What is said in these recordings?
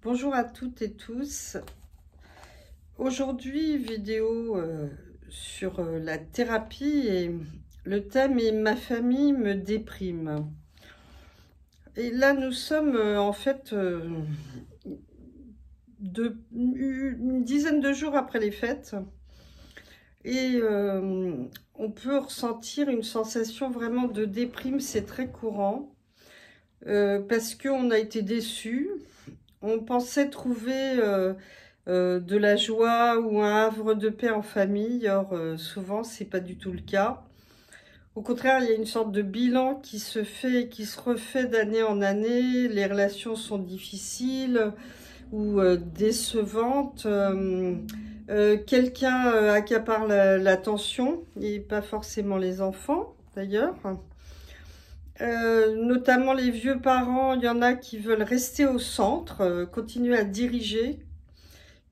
Bonjour à toutes et tous. Aujourd'hui, vidéo sur la thérapie et le thème est ma famille me déprime. Et là, nous sommes en fait une dizaine de jours après les fêtes et on peut ressentir une sensation vraiment de déprime, c'est très courant parce qu'on a été déçus. On pensait trouver de la joie ou un havre de paix en famille. Or, souvent, c'est pas du tout le cas. Au contraire, il y a une sorte de bilan qui se fait, qui se refait d'année en année. Les relations sont difficiles ou décevantes. Quelqu'un accapare l'attention, et pas forcément les enfants, d'ailleurs. Notamment les vieux parents, il y en a qui veulent rester au centre, continuer à diriger,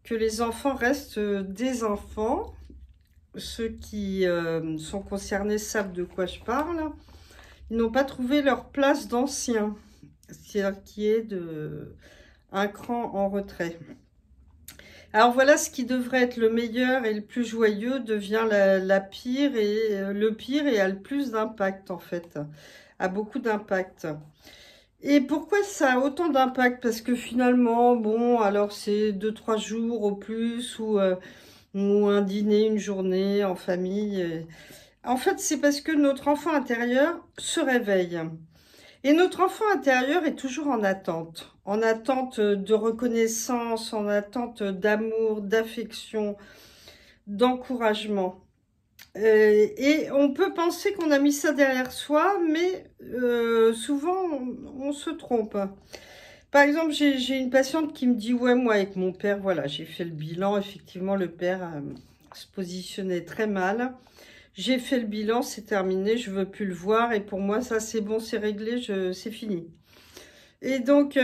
que les enfants restent des enfants. Ceux qui sont concernés savent de quoi je parle. Ils n'ont pas trouvé leur place d'anciens, c'est-à-dire qui est un cran en retrait. Alors voilà, ce qui devrait être le meilleur et le plus joyeux devient la pire, et le pire et a le plus d'impact en fait, a beaucoup d'impact. Et pourquoi ça a autant d'impact? Parce que finalement, bon, alors c'est 2-3 jours au plus, ou un dîner, une journée en famille. En fait, c'est parce que notre enfant intérieur se réveille. Et notre enfant intérieur est toujours en attente de reconnaissance, en attente d'amour, d'affection, d'encouragement. Et on peut penser qu'on a mis ça derrière soi, mais souvent on se trompe. Par exemple, j'ai une patiente qui me dit « Ouais, moi avec mon père, voilà, j'ai fait le bilan. Effectivement, le père se positionnait très mal. J'ai fait le bilan, c'est terminé, je veux plus le voir. Et pour moi, ça c'est bon, c'est réglé, c'est fini. » Et donc,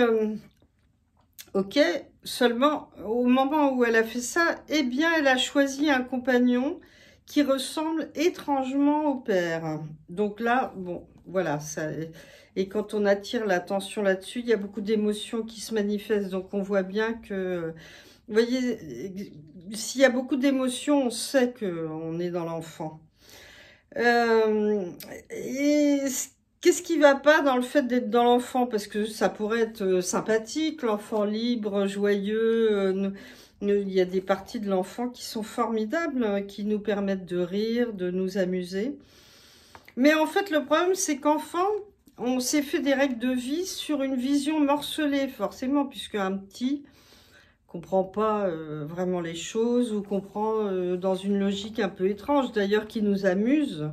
ok, seulement au moment où elle a fait ça, eh bien, elle a choisi un compagnon qui ressemble étrangement au père. Donc là, bon, voilà, ça. Et quand on attire l'attention là-dessus, il y a beaucoup d'émotions qui se manifestent. Donc on voit bien que, vous voyez, s'il y a beaucoup d'émotions, on sait qu'on est dans l'enfant. Et qu'est-ce qui va pas dans le fait d'être dans l'enfant? Parce que ça pourrait être sympathique, l'enfant libre, joyeux. Il y a des parties de l'enfant qui sont formidables, qui nous permettent de rire, de nous amuser. Mais en fait, le problème, c'est qu'enfant, on s'est fait des règles de vie sur une vision morcelée, forcément, puisque un petit comprend pas vraiment les choses, ou comprend dans une logique un peu étrange, d'ailleurs, qui nous amuse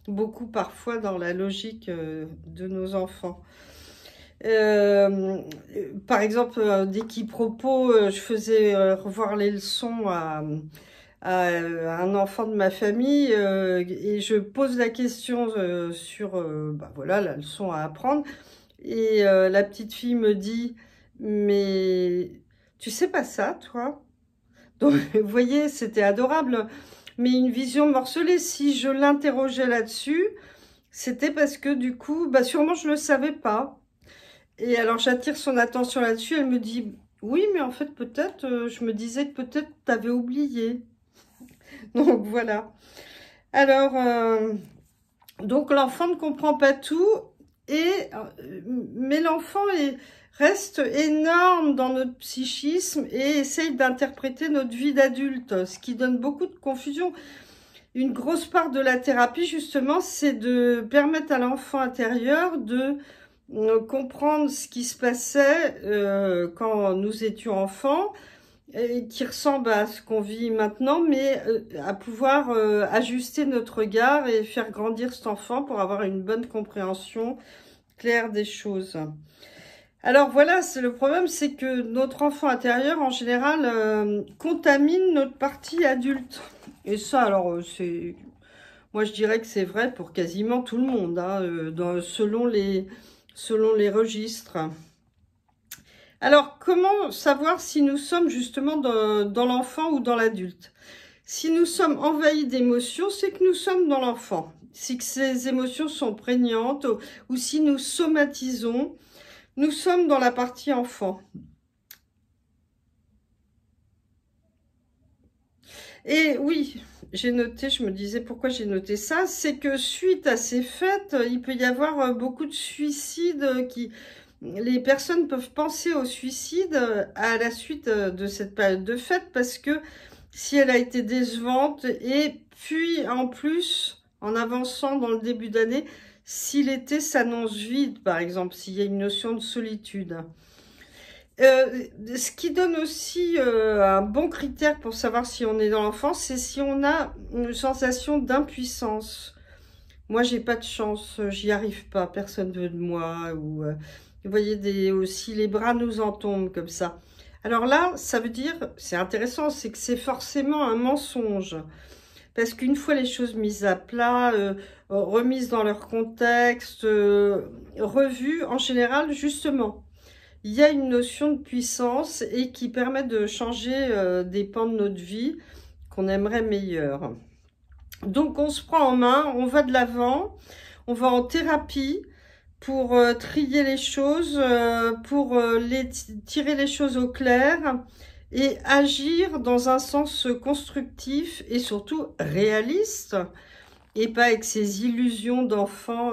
beaucoup parfois dans la logique de nos enfants. Par exemple, des quiproquos, je faisais revoir les leçons à un enfant de ma famille et je pose la question sur bah voilà, la leçon à apprendre, et la petite fille me dit « Mais tu sais pas ça, toi ?» Donc, vous voyez, c'était adorable, mais une vision morcelée. Si je l'interrogeais là-dessus, c'était parce que du coup, bah sûrement je ne le savais pas. Et alors j'attire son attention là-dessus, elle me dit « Oui, mais en fait peut-être, je me disais que peut-être tu avais oublié. » Donc voilà. Alors, donc l'enfant ne comprend pas tout, mais l'enfant reste énorme dans notre psychisme et essaye d'interpréter notre vie d'adulte, ce qui donne beaucoup de confusion. Une grosse part de la thérapie, justement, c'est de permettre à l'enfant intérieur de comprendre ce qui se passait quand nous étions enfants, et qui ressemble à ce qu'on vit maintenant, mais à pouvoir ajuster notre regard et faire grandir cet enfant pour avoir une bonne compréhension claire des choses. Alors voilà, le problème, c'est que notre enfant intérieur, en général, contamine notre partie adulte. Et ça, alors, moi je dirais que c'est vrai pour quasiment tout le monde, hein, selon les registres. Alors, comment savoir si nous sommes justement dans l'enfant ou dans l'adulte? Si nous sommes envahis d'émotions, c'est que nous sommes dans l'enfant. Si que ces émotions sont prégnantes, ou si nous somatisons, nous sommes dans la partie enfant. Et oui, j'ai noté, je me disais pourquoi j'ai noté ça, c'est que suite à ces fêtes, il peut y avoir beaucoup de suicides qui... Les personnes peuvent penser au suicide à la suite de cette période de fête parce que si elle a été décevante et puis en plus, en avançant dans le début d'année, si l'été s'annonce vide, par exemple, s'il y a une notion de solitude. Ce qui donne aussi un bon critère pour savoir si on est dans l'enfance, c'est si on a une sensation d'impuissance. Moi, j'ai pas de chance, j'y arrive pas, personne veut de moi. Ou vous voyez, aussi les bras nous en tombent comme ça. Alors là, ça veut dire, c'est intéressant, c'est que c'est forcément un mensonge. Parce qu'une fois les choses mises à plat, remises dans leur contexte, revues, en général, justement, il y a une notion de puissance et qui permet de changer des pans de notre vie qu'on aimerait meilleurs. Donc on se prend en main, on va de l'avant, on va en thérapie pour trier les choses, pour tirer les choses au clair et agir dans un sens constructif et surtout réaliste et pas avec ces illusions d'enfants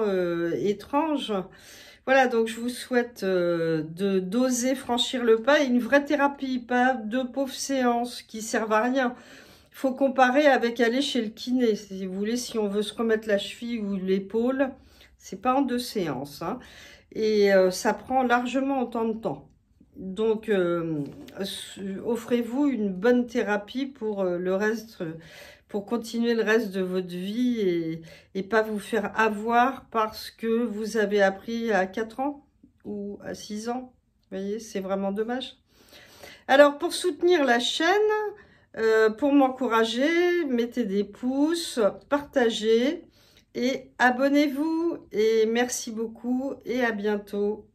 étranges. Voilà, donc je vous souhaite d'oser franchir le pas et une vraie thérapie, pas de pauvres séances qui servent à rien. Il faut comparer avec aller chez le kiné, si vous voulez, si on veut se remettre la cheville ou l'épaule, c'est pas en 2 séances, hein. Et ça prend largement autant de temps. Donc, offrez-vous une bonne thérapie pour le reste, pour continuer le reste de votre vie et pas vous faire avoir parce que vous avez appris à 4 ans ou à 6 ans. Vous voyez, c'est vraiment dommage. Alors, pour soutenir la chaîne, pour m'encourager, mettez des pouces, partagez et abonnez-vous. Et merci beaucoup et à bientôt.